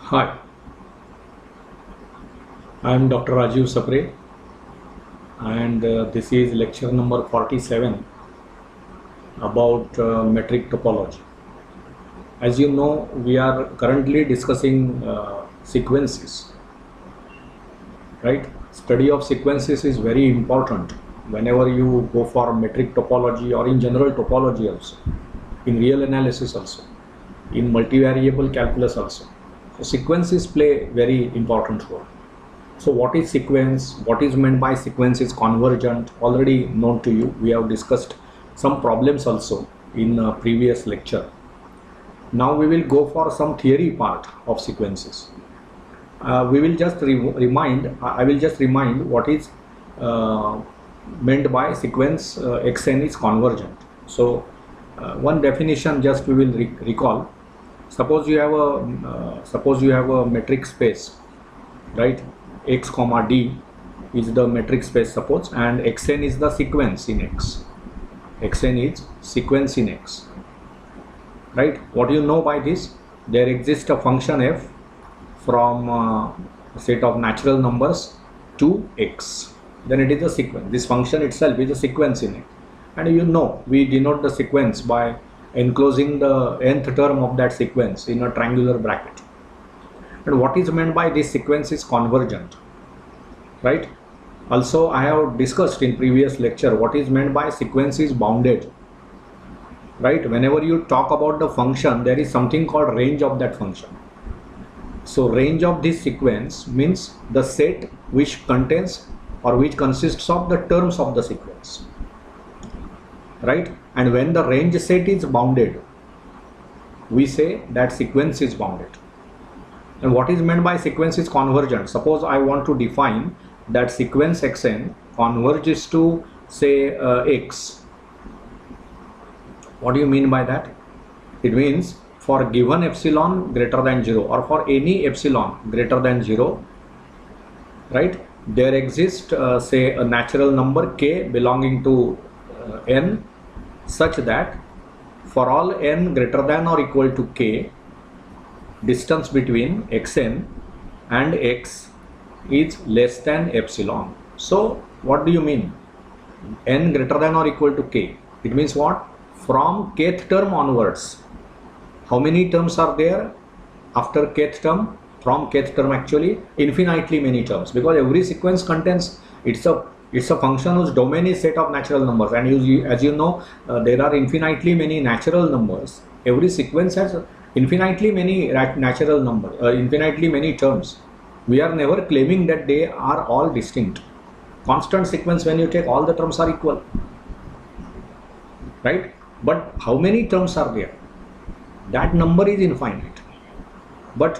Hi, I am Dr. Rajiv Sapre, and this is lecture number 47 about metric topology. As you know, we are currently discussing sequences, right? Study of sequences is very important whenever you go for metric topology or in general topology also, in real analysis also, in multivariable calculus also. So sequences play very important role. So what is sequence? What is meant by sequence is convergent, already known to you. We have discussed some problems also in a previous lecture. Now we will go for some theory part of sequences. We will just I will just remind what is meant by sequence xn is convergent. So one definition just we will recall. Suppose you have a metric space, right? X comma d is the metric space, suppose, and xn is the sequence in x. Xn is sequence in x, right? What do you know by this? There exists a function f from a set of natural numbers to x, then it is a sequence. This function itself is a sequence in x, and you know we denote the sequence by enclosing the nth term of that sequence in a triangular bracket. And what is meant by this sequence is convergent, right? Also, I have discussed in previous lecture what is meant by sequence is bounded, right? Whenever you talk about the function, there is something called range of that function. So range of this sequence means the set which contains or which consists of the terms of the sequence, right? And when the range set is bounded, we say that sequence is bounded. And what is meant by sequence is convergent. Suppose I want to define that sequence xn converges to say x. What do you mean by that? It means for given epsilon greater than 0 or for any epsilon greater than 0, right, there exists say a natural number k belonging to n such that for all n greater than or equal to k, distance between xn and x is less than epsilon. So what do you mean? N greater than or equal to k. It means what? From kth term onwards. How many terms are there after kth term? From kth term actually infinitely many terms, because every sequence contains it's a function whose domain is set of natural numbers, and as you know there are infinitely many natural numbers. Every sequence has infinitely many natural numbers, infinitely many terms. We are never claiming that they are all distinct. Constant sequence, when you take all the terms are equal, right? But how many terms are there? That number is infinite. But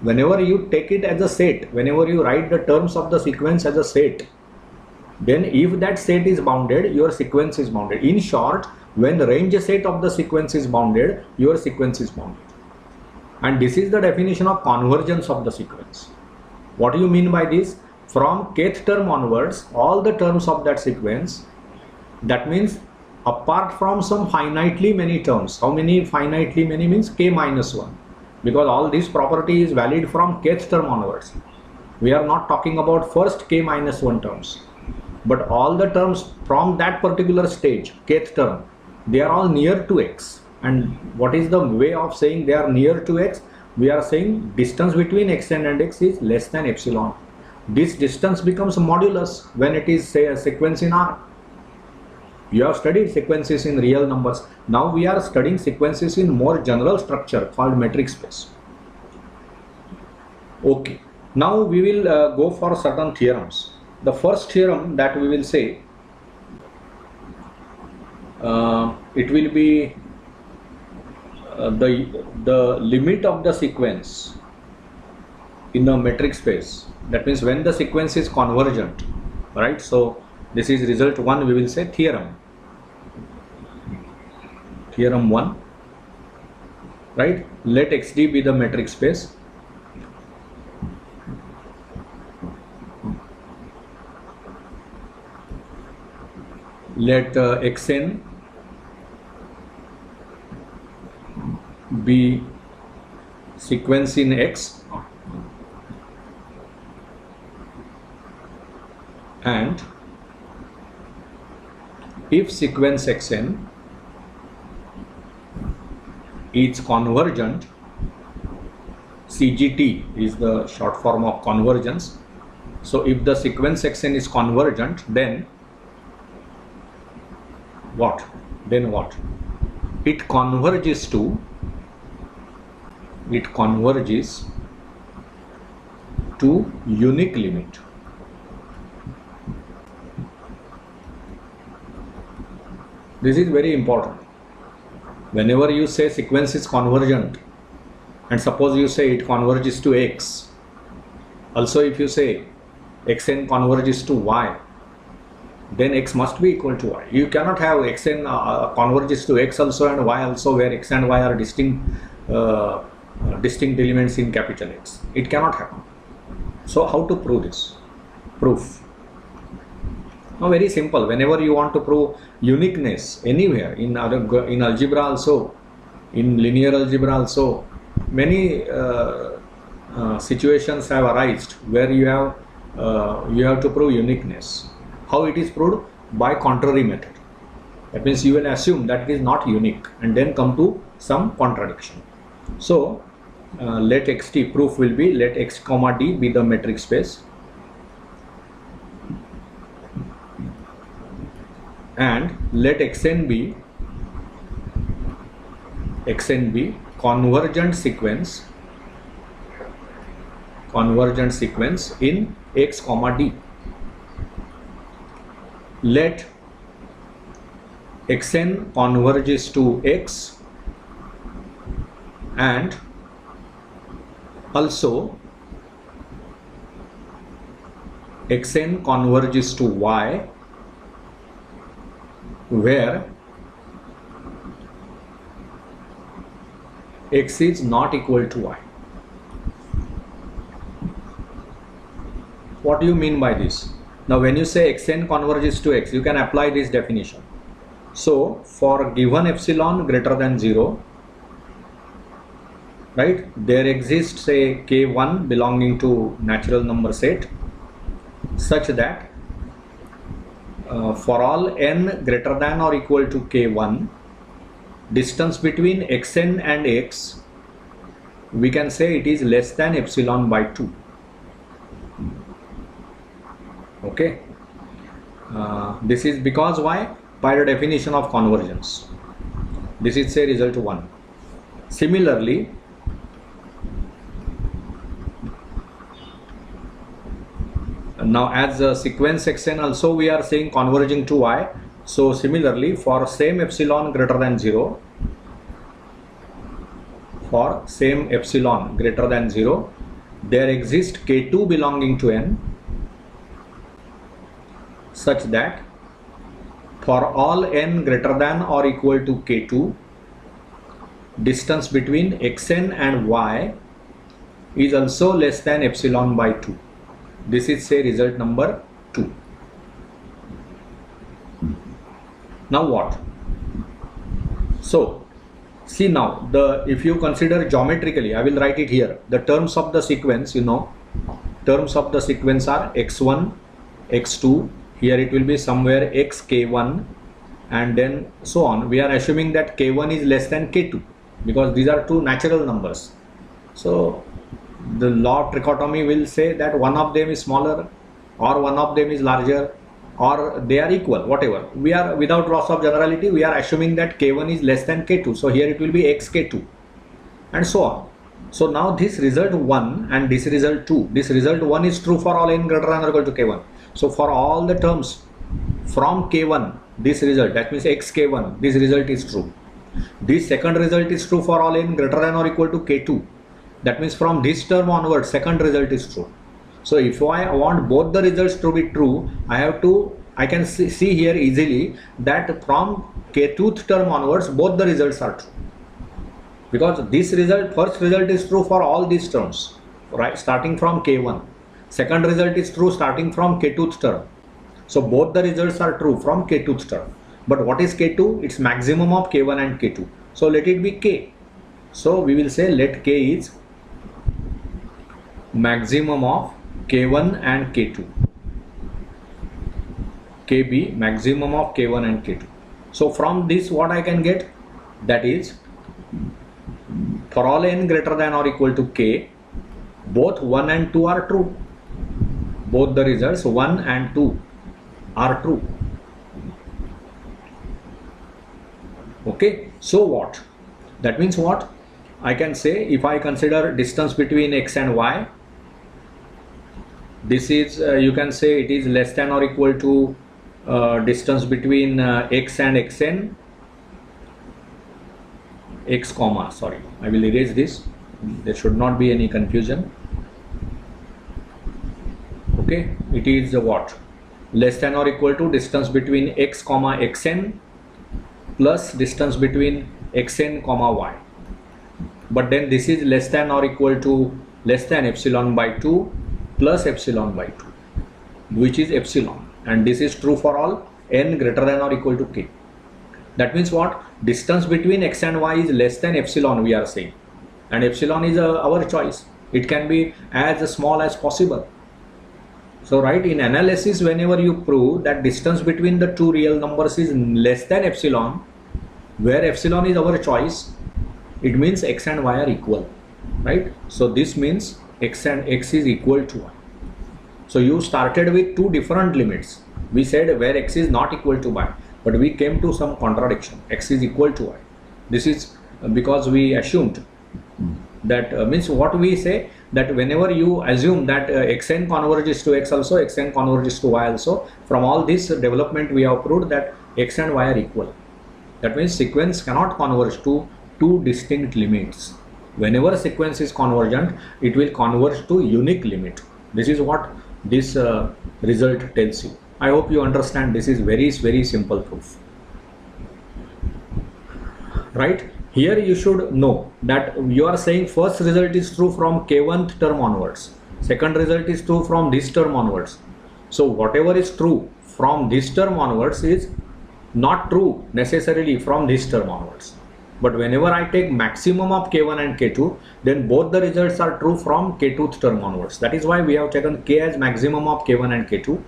whenever you take it as a set, whenever you write the terms of the sequence as a set, then if that set is bounded, your sequence is bounded. In short, when the range set of the sequence is bounded, your sequence is bounded. And this is the definition of convergence of the sequence. What do you mean by this? From kth term onwards, all the terms of that sequence, that means apart from some finitely many terms. How many finitely many means? K minus 1, because all this property is valid from kth term onwards. We are not talking about first k minus 1 terms, but all the terms from that particular stage, kth term, they are all near to x. And what is the way of saying they are near to x? We are saying distance between xn and x is less than epsilon. This distance becomes modulus when it is, say, a sequence in R. You have studied sequences in real numbers. Now we are studying sequences in more general structure called metric space. Okay. Now we will go for certain theorems. The first theorem that we will say, it will be the limit of the sequence in a metric space. That means when the sequence is convergent, right? So this is result 1. We will say theorem 1, right? Let xd be the metric space. Let xn be sequence in X and if sequence Xn is convergent, CGT is the short form of convergence. So if the sequence Xn is convergent, then what? It converges to unique limit. This is very important. Whenever you say sequence is convergent, and suppose you say it converges to X, also if you say Xn converges to Y, then X must be equal to Y. You cannot have Xn converges to X also and Y also, where X and Y are distinct elements in capital X. It cannot happen. So how to prove this? Proof. Now very simple. Whenever you want to prove uniqueness anywhere in algebra also, in linear algebra also, many situations have arisen where you have to prove uniqueness. How it is proved? By contrary method. That means you will assume that it is not unique and then come to some contradiction. So let xt, proof will be let x comma d be the metric space and let xn be convergent sequence in x comma d. Let xn converges to x and also xn converges to y, where x is not equal to y. What do you mean by this? Now when you say xn converges to x, you can apply this definition. So for given epsilon greater than 0, right, there exists a k1 belonging to natural number set such that for all n greater than or equal to k1, distance between xn and x, we can say it is less than epsilon by 2. Okay, this is because why? By the definition of convergence. This is say result 1. Similarly, now as a sequence xn also we are saying converging to y. So similarly, for same epsilon greater than 0, there exists k2 belonging to n such that for all n greater than or equal to k2, distance between xn and y is also less than epsilon by 2. This is say result number 2. Now what? So see now, if you consider geometrically, I will write it here. The terms of the sequence, terms of the sequence are x1, x2. Here it will be somewhere xk1 and then so on. We are assuming that k1 is less than k2 because these are two natural numbers. So the law of trichotomy will say that one of them is smaller or one of them is larger or they are equal, whatever. We are, without loss of generality, we are assuming that k1 is less than k2. So here it will be xk2 and so on. So now this result 1 and this result 2, this result 1 is true for all n greater than or equal to k1. So for all the terms from k1, this result, that means xk1, this result is true. This second result is true for all n greater than or equal to k2. That means from this term onwards, second result is true. So if I want both the results to be true, I can see here easily that from k2th term onwards, both the results are true. Because this result, first result is true for all these terms, right, starting from k1. Second result is true starting from k2th term. So both the results are true from k2th term. But what is k2? It's maximum of k1 and k2. So let it be k. So we will say let k is maximum of K1 and K2. KB maximum of K1 and K2. So from this what I can get, that is for all n greater than or equal to K, both 1 and 2 are true. Both the results 1 and 2 are true. Okay, so what? That means what? I can say, if I consider distance between x and y, this is you can say it is less than or equal to distance between x and xn, x comma, sorry, I will erase this, there should not be any confusion. Okay, it is what? Less than or equal to distance between x comma xn plus distance between xn comma y. But then this is less than or equal to less than epsilon by 2 plus epsilon by 2, which is epsilon, and this is true for all n greater than or equal to k. That means what? Distance between x and y is less than epsilon, we are saying, and epsilon is our choice. It can be as small as possible. So right, in analysis, whenever you prove that distance between the two real numbers is less than epsilon, where epsilon is our choice, it means x and y are equal, right? So this means x and x is equal to y. So you started with two different limits. We said where x is not equal to y, but we came to some contradiction. X is equal to y. This is because we assumed that means what we say, that whenever you assume that xn converges to x also, xn converges to y also, from all this development we have proved that x and y are equal. That means sequence cannot converge to two distinct limits. Whenever sequence is convergent, it will converge to unique limit. This is what this result tells you. I hope you understand. This is very simple proof, right? Here you should know that you are saying first result is true from k1th term onwards, second result is true from this term onwards. So whatever is true from this term onwards is not true necessarily from this term onwards. But whenever I take maximum of k1 and k2, then both the results are true from k2th term onwards. That is why we have taken k as maximum of k1 and k2.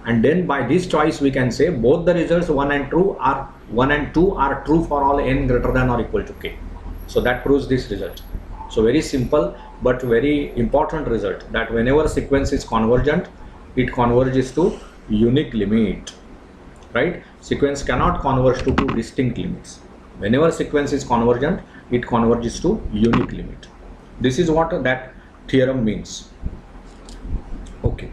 And then by this choice we can say both the results 1 and 2 are true for all n greater than or equal to k. So that proves this result. So very simple but very important result, that whenever sequence is convergent, it converges to unique limit, right? Sequence cannot converge to two distinct limits. Whenever sequence is convergent, it converges to unique limit. This is what that theorem means. Okay.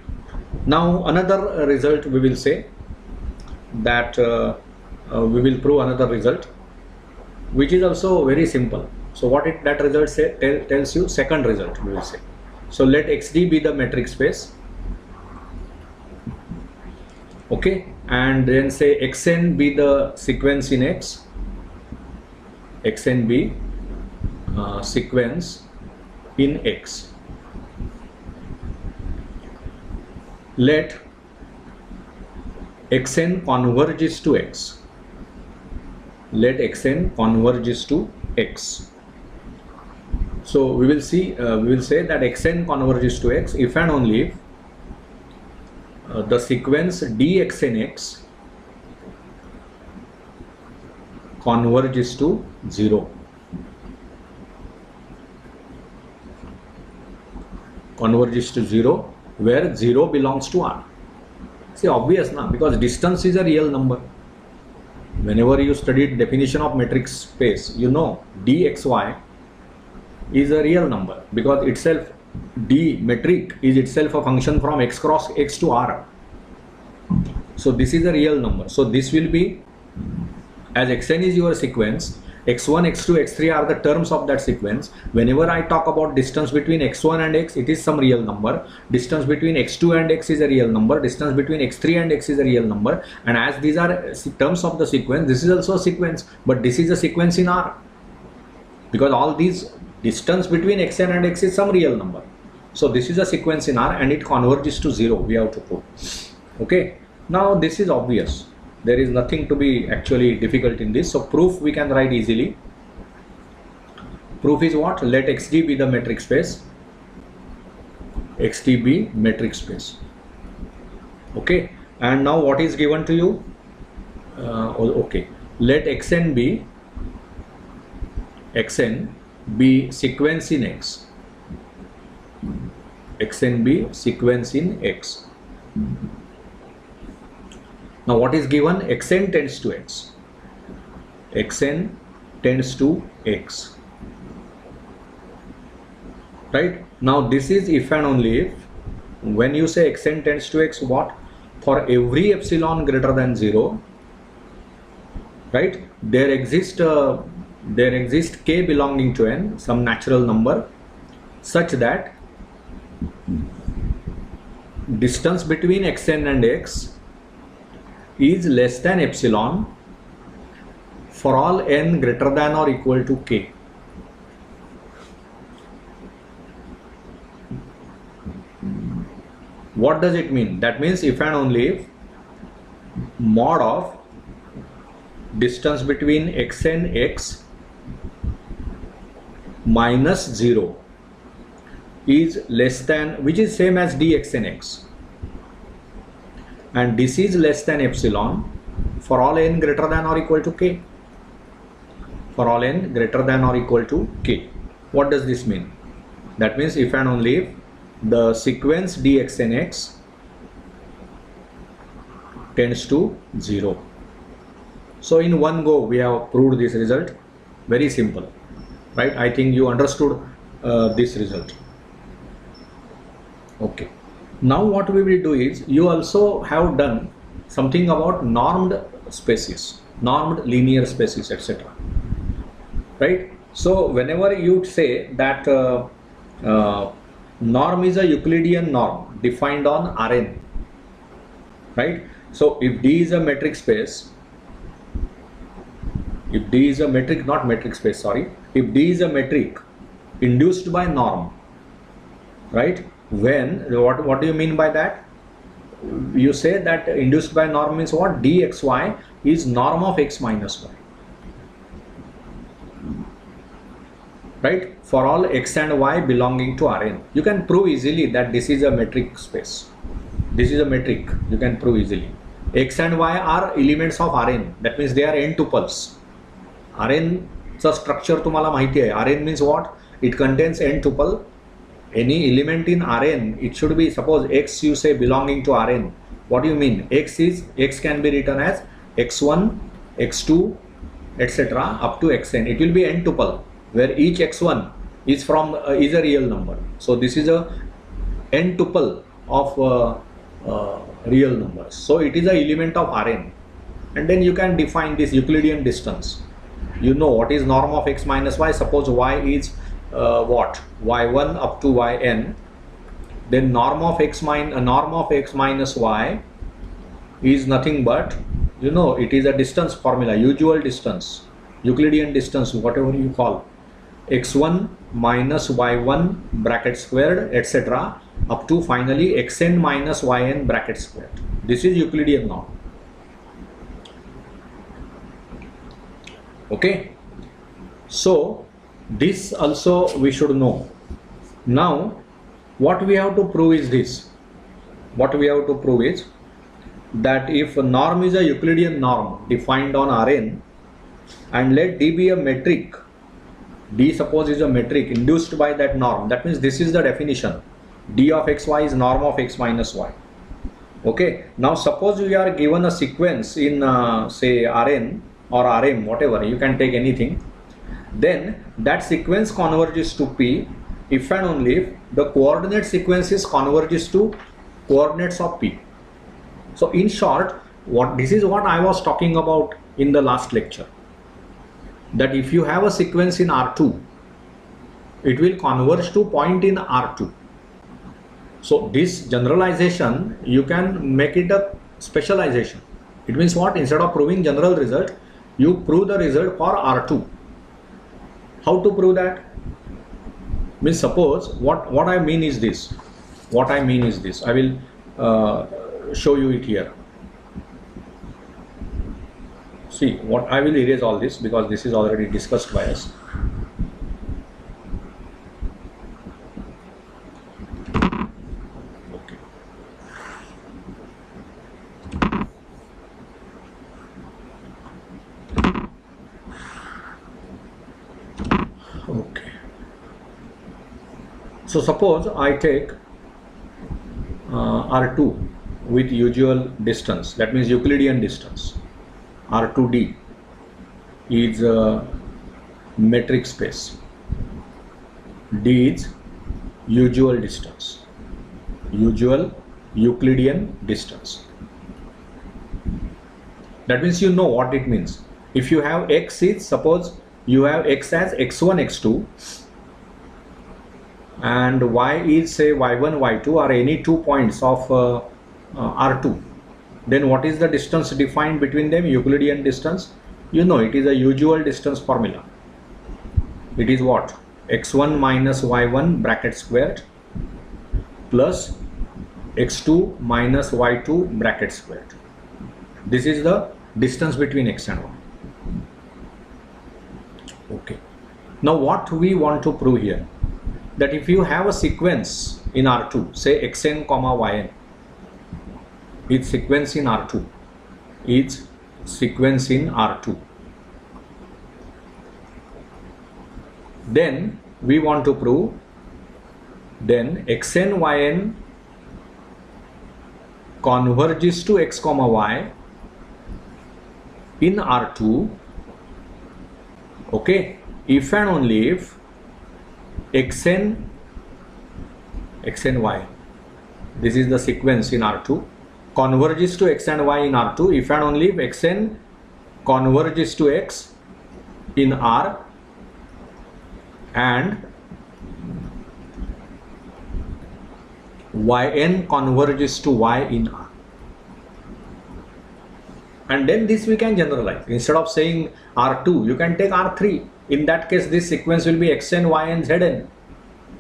Now another result we will say, that we will prove another result which is also very simple. So what that result tells you, second result we will say. So let xd be the metric space, okay, and then say xn be the sequence in x, xn be sequence in x. Let xn converges to x. Let xn converges to x. So we will see, we will say that xn converges to x if and only if the sequence dxnx converges to 0. Converges to 0, where 0 belongs to R. See, obvious now, because distance is a real number. Whenever you studied definition of metric space, you know dxy is a real number, because itself d metric is itself a function from x cross x to R. So this is a real number. So this will be, as xn is your sequence, x1, x2, x3 are the terms of that sequence. Whenever I talk about distance between x1 and x, it is some real number. Distance between x2 and x is a real number. Distance between x3 and x is a real number. And as these are terms of the sequence, this is also a sequence, but this is a sequence in R, because all these distance between xn and x is some real number. So this is a sequence in R and it converges to 0, we have to prove. Okay, now this is obvious. There is nothing to be actually difficult in this. So proof we can write easily. Proof is what? Let xd be the metric space. xt be metric space. Okay, and now what is given to you? Okay, let xn be sequence in x. Xn be sequence in x. Now what is given? Xn tends to x. Xn tends to x. Right? Now this is if and only if. When you say xn tends to x, what? For every epsilon greater than 0, right, there exists k belonging to n, some natural number, such that distance between xn and x is less than epsilon for all n greater than or equal to k. What does it mean? That means if and only if mod of distance between x and x minus 0 is less than, which is same as dx and x, and this is less than epsilon for all n greater than or equal to k. For all n greater than or equal to k. What does this mean? That means if and only if the sequence dx and x tends to 0. So in one go we have proved this result. Very simple, right? I think you understood this result. Okay, now what we will do is, you also have done something about normed spaces, normed linear spaces, etc. Right? So whenever you say that norm is a Euclidean norm defined on Rn, right? So if D is a metric space, if D is a metric, not metric space, sorry, if D is a metric induced by norm, right? When, what do you mean by that? You say that induced by norm means what? dxy is norm of x minus y, right? For all x and y belonging to Rn. You can prove easily that this is a metric space. This is a metric, you can prove easily. X and y are elements of Rn. That means they are n tuples. Rn चा structure तुम्हाला माहिती आहे. Rn means what? It contains n tuple. Any element in Rn, it should be, suppose x you say belonging to Rn. What do you mean? X can be written as x1, x2, etc. up to xn. It will be n tuple, where each x1 is from is a real number. So this is a n tuple of real numbers. So it is a element of Rn, and then you can define this Euclidean distance. You know what is norm of x minus y. Suppose y is what? y1 up to yn. Then norm of x minus y is nothing but, you know, it is a distance formula, usual distance, Euclidean distance, whatever you call, x1 minus y1 bracket squared, etc. up to finally xn minus yn bracket squared. This is Euclidean norm. Okay, so this also we should know. Now what we have to prove is this. What we have to prove is that if a norm is a Euclidean norm defined on Rn, and let D be a metric, D suppose is a metric induced by that norm, that means this is the definition. D of xy is norm of x minus y. Okay, now suppose we are given a sequence in say Rn or Rm, whatever, you can take anything. Then that sequence converges to P if and only if the coordinate sequences converges to coordinates of P. So in short, this is what I was talking about in the last lecture, that if you have a sequence in R2, it will converge to point in R2. So this generalization, you can make it a specialization. It means what? Instead of proving general result, you prove the result for R2. How to prove that? Means suppose what I mean is this. What I mean is this. I will show you it here. See, what I will erase all this because this is already discussed by us. So suppose I take R2 with usual distance, that means Euclidean distance. R2D is a metric space. D is usual distance, usual Euclidean distance. That means you know what it means. If you have X is, suppose you have X as X1, X2, and Y is say Y1, Y2 or any 2 points of R2, then what is the distance defined between them? Euclidean distance. You know it is a usual distance formula. It is what? X1 minus Y1 bracket squared plus X2 minus Y2 bracket squared. This is the distance between X and Y. Okay. Now what we want to prove here, that if you have a sequence in R2, say xn comma yn, its sequence in R2, its sequence in R2, then we want to prove then xn yn converges to x comma y in R2, okay, if and only if xn y, this is the sequence in R2, converges to x and y in R2 if and only if xn converges to x in R and yn converges to y in R. And then this we can generalize. Instead of saying R2, you can take R3. In that case, this sequence will be xn, yn, zn,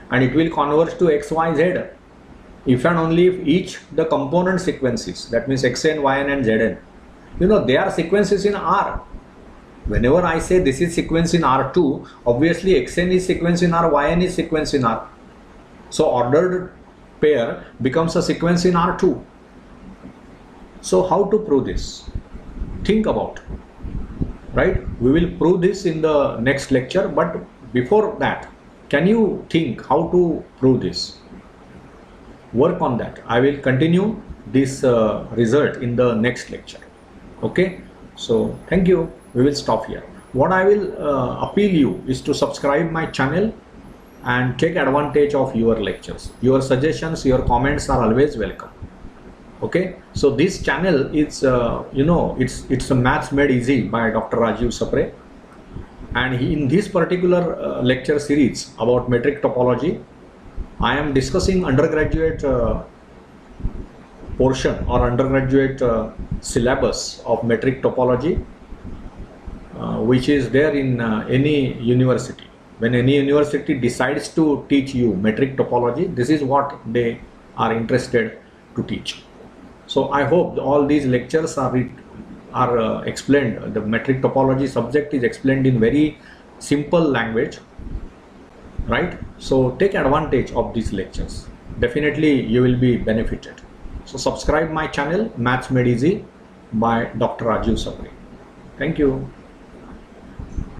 and it will converge to x, y, z. If and only if each the component sequences, that means xn, yn, and zn, you know, they are sequences in R. Whenever I say this is sequence in R2, obviously xn is sequence in R, yn is sequence in R. So ordered pair becomes a sequence in R2. So how to prove this? Think about, right? We will prove this in the next lecture, but before that, can you think how to prove this? Work on that. I will continue this result in the next lecture. Okay, so thank you. We will stop here. What I will appeal you is to subscribe my channel and take advantage of your lectures. Your suggestions, your comments are always welcome. Okay, so this channel is you know, it's a Maths Made Easy by Dr. Rajiv Sapre, and in this particular lecture series about metric topology, I am discussing undergraduate portion or undergraduate syllabus of metric topology, which is there in any university. When any university decides to teach you metric topology, this is what they are interested to teach. So I hope all these lectures are explained. The metric topology subject is explained in very simple language, right? So take advantage of these lectures. Definitely you will be benefited. So subscribe my channel, Maths Made Easy by Dr. Rajiv Sapre. Thank you.